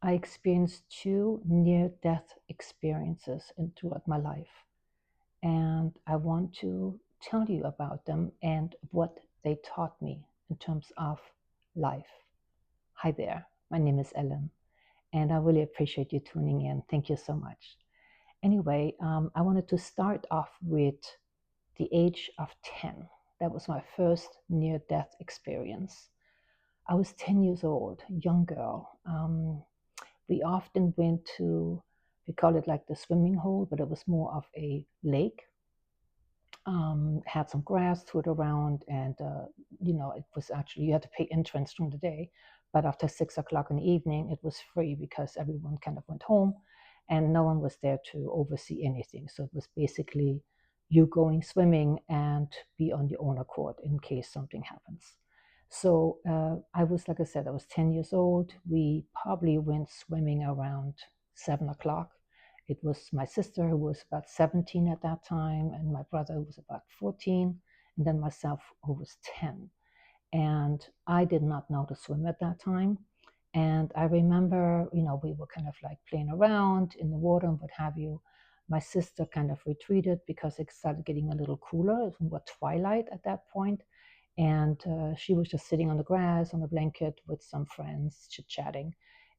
I experienced two near-death experiences throughout my life, and I want to tell you about them and what they taught me in terms of life. Hi there, my name is Ellen, and I really appreciate you tuning in. Thank you so much. Anyway, I wanted to start off with the age of 10. That was my first near-death experience. I was 10 years old, young girl. We often went to, we call it like the swimming hole, but it was more of a lake. Had some grass to it around, and it was actually, you had to pay entrance during the day, but after 6 o'clock in the evening, it was free because everyone kind of went home, and no one was there to oversee anything. So it was basically you going swimming and be on your own accord in case something happens. So I was, like I said, I was 10 years old. We probably went swimming around 7 o'clock. It was my sister who was about 17 at that time, and my brother who was about 14, and then myself who was 10. And I did not know to swim at that time. And I remember, we were kind of like playing around in the water and what have you. My sister kind of retreated because it started getting a little cooler. It was twilight at that point. And she was just sitting on the grass on a blanket with some friends, chit chatting.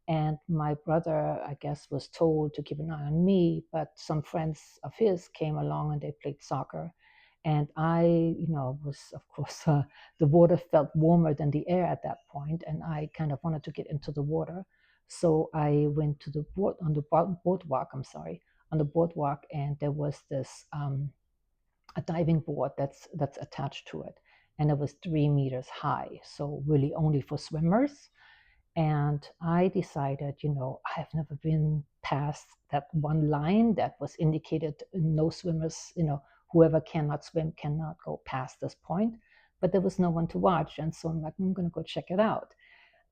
And my brother, I guess, was told to keep an eye on me, but some friends of his came along and they played soccer. And I, was, of course, the water felt warmer than the air at that point, and I kind of wanted to get into the water. So I went to the board on the boardwalk. I'm sorry, on the boardwalk, and there was this a diving board that's attached to it, and it was 3 meters high, so really only for swimmers. And I decided, I've never been past that one line that was indicated no swimmers, whoever cannot swim cannot go past this point. But there was no one to watch. And so I'm like, I'm going to go check it out.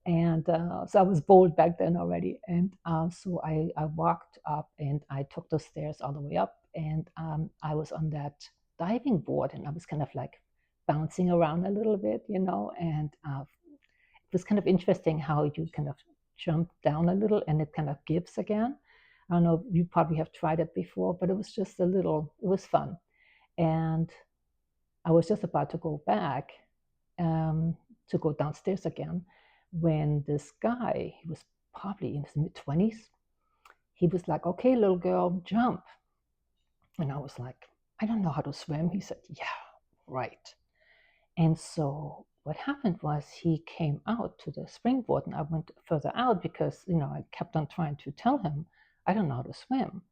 And so I was bold back then already. And so I walked up and I took the stairs all the way up. And I was on that diving board and I was kind of like bouncing around a little bit, and it was kind of interesting how you kind of jump down a little and it kind of gives again. I don't know, you probably have tried it before, but it was just it was fun. And I was just about to go back to go downstairs again when this guy, he was probably in his mid 20s, he was like, okay, little girl, jump. And I was like, I don't know how to swim. He said, yeah, right. And so what happened was he came out to the springboard and I went further out because, I kept on trying to tell him I don't know how to swim.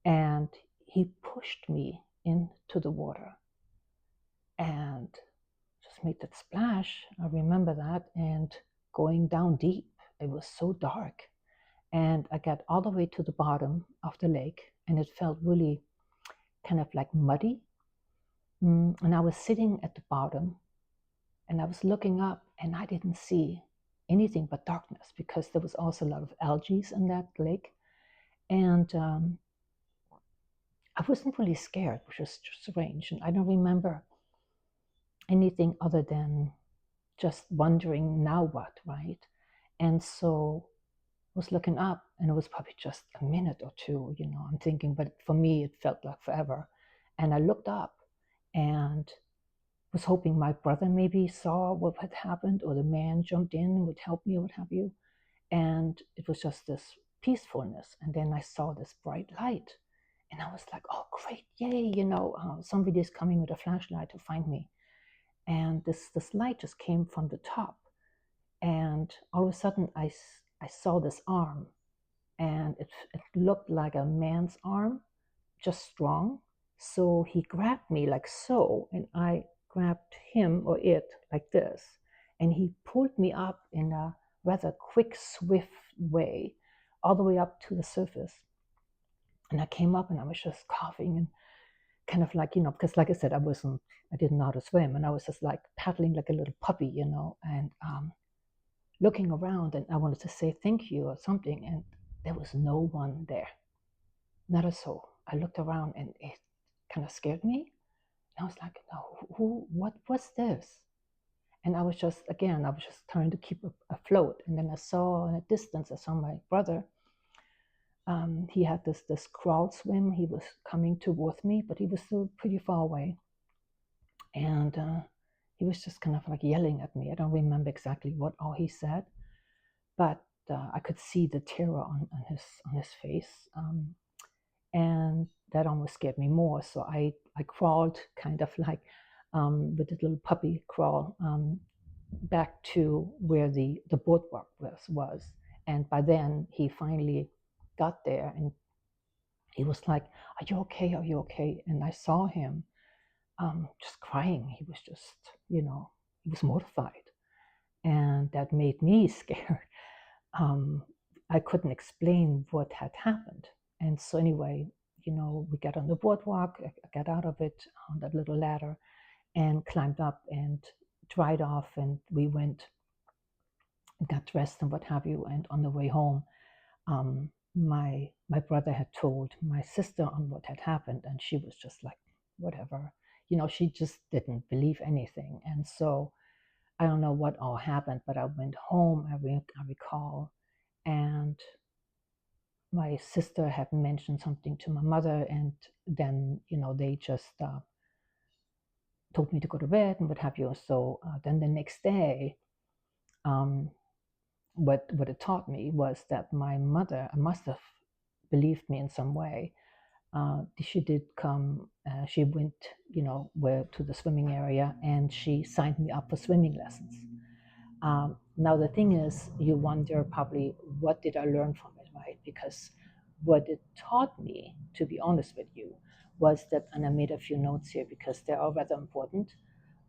And he pushed me into the water and just made that splash. I remember that, and going down deep. It was so dark. And I got all the way to the bottom of the lake and it felt really kind of like muddy. And I was sitting at the bottom and I was looking up and I didn't see anything but darkness because there was also a lot of algae in that lake. And I wasn't really scared, which was strange. And I don't remember anything other than just wondering, now what, right? And so I was looking up and it was probably just a minute or two, I'm thinking, but for me, it felt like forever. And I looked up and was hoping my brother maybe saw what had happened or the man jumped in and would help me or what have you. And it was just this peacefulness. And then I saw this bright light. And I was like, oh, great, yay, somebody is coming with a flashlight to find me. And this light just came from the top. And all of a sudden, I saw this arm. And it looked like a man's arm, just strong. So he grabbed me like so, and I grabbed him or it like this. And he pulled me up in a rather quick, swift way, all the way up to the surface. And I came up and I was just coughing and kind of like, because like I said, I didn't know how to swim. And I was just like paddling like a little puppy, and looking around. And I wanted to say thank you or something. And there was no one there, not a soul. I looked around and it kind of scared me. And I was like, no, what was this? And I was just, again, I was just trying to keep afloat. And then I saw in a distance, I saw my brother. He had this crawl swim. He was coming towards me, but he was still pretty far away. And he was just kind of like yelling at me. I don't remember exactly what all he said, but I could see the terror on his face. And that almost scared me more. So I crawled kind of like with a little puppy crawl back to where the boardwalk was. And by then he finally got there and he was like, "Are you okay? Are you okay?" And I saw him just crying. He was just, he was mortified. And that made me scared. Um, I couldn't explain what had happened. And so, anyway, we got on the boardwalk, I got out of it on that little ladder and climbed up and dried off. And we went and got dressed and what have you. And on the way home, my brother had told my sister on what had happened. And she was just like, whatever. She just didn't believe anything. And so I don't know what all happened, but I went home, I recall, and my sister had mentioned something to my mother, and then they just told me to go to bed and what have you. So then the next day, um, what it taught me was that my mother must have believed me in some way. She did come. She went, where to the swimming area, and she signed me up for swimming lessons. Now the thing is, you wonder probably what did I learn from it, right? Because what it taught me, to be honest with you, was that, and I made a few notes here because they are rather important.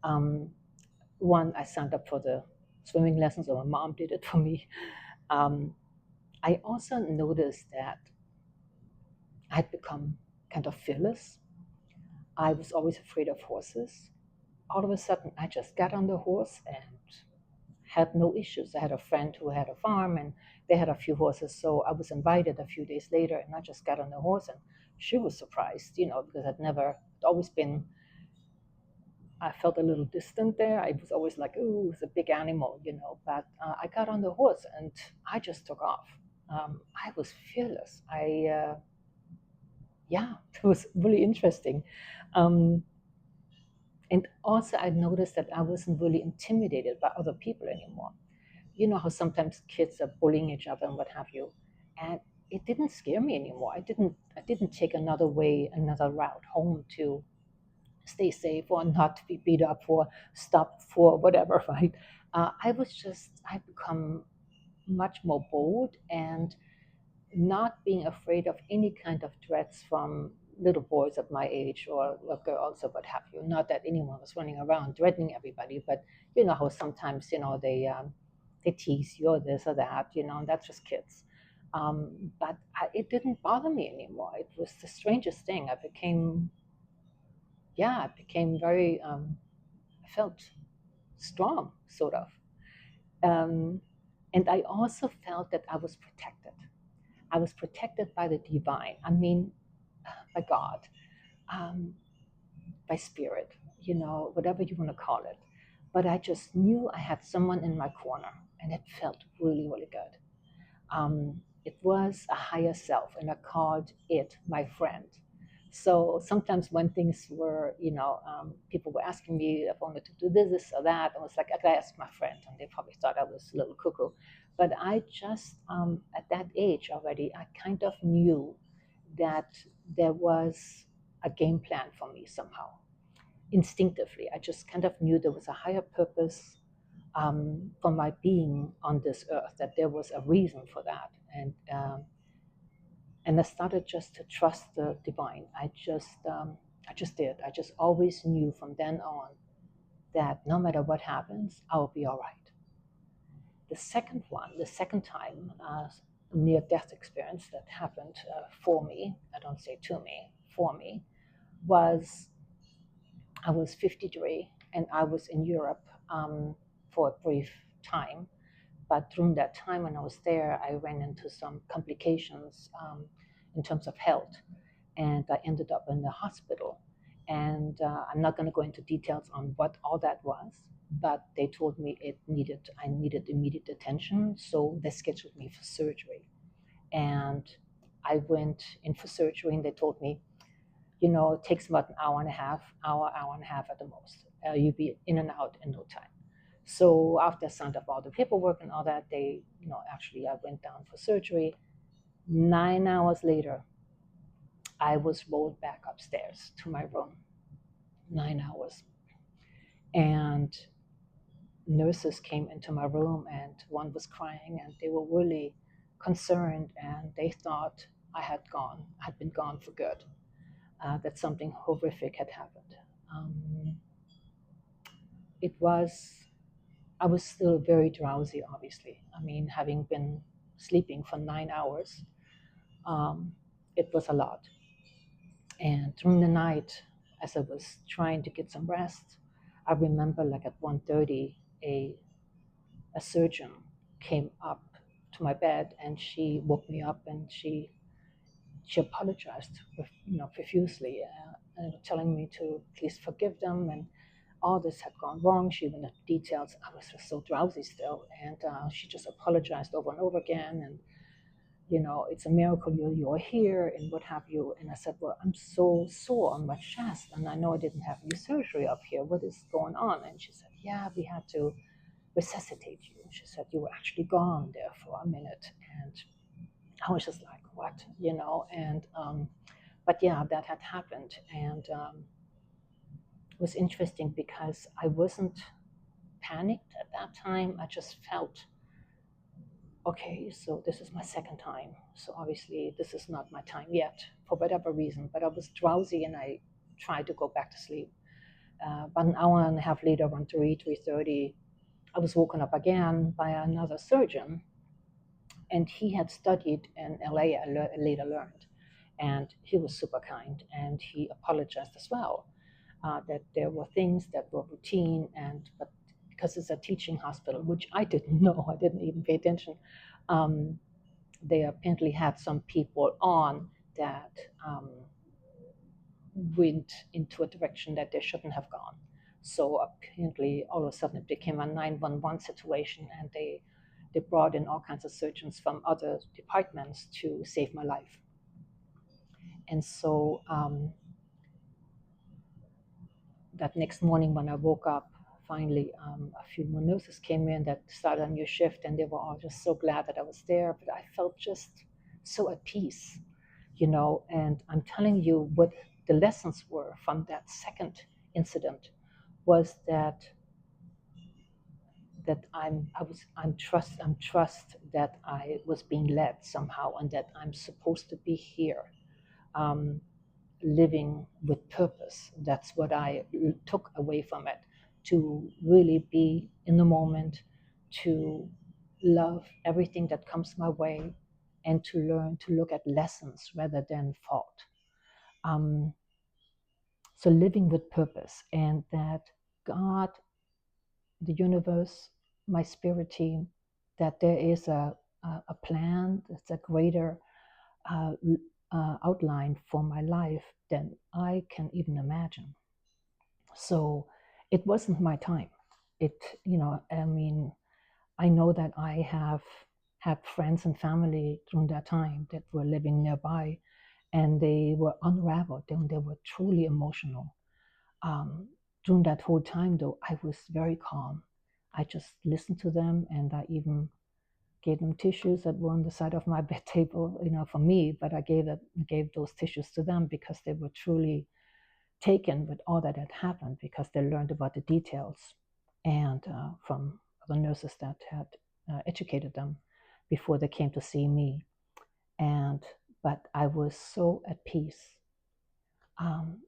Um, One, I signed up for the swimming lessons, or my mom did it for me. Um, I also noticed that I'd become kind of fearless. I was always afraid of horses. All of a sudden, I just got on the horse and had no issues. I had a friend who had a farm and they had a few horses. So I was invited a few days later and I just got on the horse and she was surprised, because I'd always been, I felt a little distant there. I was always like, ooh, it's a big animal, but I got on the horse and I just took off. I was fearless. Yeah, it was really interesting. Um, and also I noticed that I wasn't really intimidated by other people anymore. You know how sometimes kids are bullying each other and what have you, and it didn't scare me anymore. I didn't take another route home to stay safe or not to be beat up or stopped for whatever, right? I become much more bold and not being afraid of any kind of threats from little boys of my age or girls or what have you. Not that anyone was running around threatening everybody, but you know how sometimes they tease you or this or that, and that's just kids. But it didn't bother me anymore. It was the strangest thing. I became very, I felt strong, sort of. Um, and I also felt that I was protected. I was protected by the divine. I mean, by God, um, by spirit, whatever you want to call it. But I just knew I had someone in my corner, and it felt really, really good. It was a higher self, and I called it my friend. So sometimes when things were, people were asking me if I wanted to do this or that, I was like, I gotta ask my friend, and they probably thought I was a little cuckoo. But I just, at that age already, I kind of knew that there was a game plan for me somehow. Instinctively, I just kind of knew there was a higher purpose for my being on this earth, that there was a reason for that. And I started just to trust the divine. I just did. I just always knew from then on that no matter what happens, I will be all right. The second time, near death experience that happened for me, I don't say to me, for me, was I was 53 and I was in Europe for a brief time. But during that time when I was there, I ran into some complications in terms of health, and I ended up in the hospital. And I'm not going to go into details on what all that was, but they told me I needed immediate attention, so they scheduled me for surgery. And I went in for surgery, and they told me, it takes about an hour and a half at the most. You'll be in and out in no time. So after I signed up all the paperwork and all that, actually I went down for surgery. 9 hours later, I was rolled back upstairs to my room. 9 hours. And nurses came into my room, and one was crying, and they were really concerned, and they thought had been gone for good, that something horrific had happened. Um, it was, I was still very drowsy, obviously. I mean, having been sleeping for 9 hours, um, it was a lot. And during the night, as I was trying to get some rest, I remember like at 1:30, a surgeon came up to my bed, and she woke me up, and she apologized profusely, and telling me to please forgive them, and all this had gone wrong. She went into details. I was just so drowsy still, and she just apologized over and over again, and it's a miracle you're here and what have you. And I said, well, I'm so sore on my chest, and I know I didn't have any surgery up here. What is going on? And she said, yeah, we had to resuscitate you. She said, you were actually gone there for a minute. And I was just like, what? And but yeah, that had happened. And it was interesting because I wasn't panicked at that time. I just felt, okay, so this is my second time. So obviously this is not my time yet for whatever reason. But I was drowsy, and I tried to go back to sleep. About an hour and a half later, around 3:30, I was woken up again by another surgeon, and he had studied in LA, I later learned. And he was super kind, and he apologized as well, that there were things that were routine, but because it's a teaching hospital, which I didn't know, I didn't even pay attention, um, they apparently had some people on that went into a direction that they shouldn't have gone. So apparently, all of a sudden, it became a 911 situation, and they brought in all kinds of surgeons from other departments to save my life. And so that next morning when I woke up, finally, a few more nurses came in that started a new shift, and they were all just so glad that I was there. But I felt just so at peace, And I'm telling you what the lessons were from that second incident was that I'm trust that I was being led somehow, and that I'm supposed to be here, um, living with purpose. That's what I took away from it, to really be in the moment, to love everything that comes my way, and to learn to look at lessons rather than fault. Um, so living with purpose, and that God, the universe, my spirit team, that there is a plan, it's a greater uh, outline for my life than I can even imagine. So it wasn't my time. I mean, I know that I have had friends and family during that time that were living nearby, and they were unraveled, and they were truly emotional. Um, During that whole time, though, I was very calm. I just listened to them, and I even gave them tissues that were on the side of my bed table, for me. But I gave those tissues to them because they were truly taken with all that had happened, because they learned about the details, and from the nurses that had educated them before they came to see me. And but I was so at peace,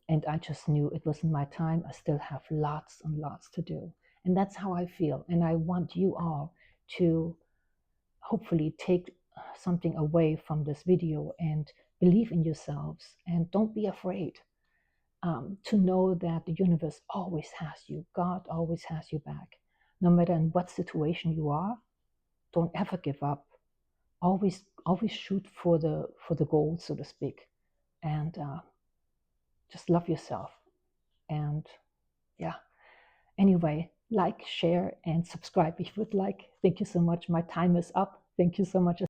and I just knew it wasn't my time. I still have lots and lots to do. And that's how I feel. And I want you all to hopefully take something away from this video, and believe in yourselves, and don't be afraid, to know that the universe always has you. God always has you back. No matter in what situation you are, don't ever give up. Always shoot for the goal, so to speak. And just love yourself. And yeah, anyway, like, share, and subscribe if you would like. Thank you so much. My time is up. Thank you so much.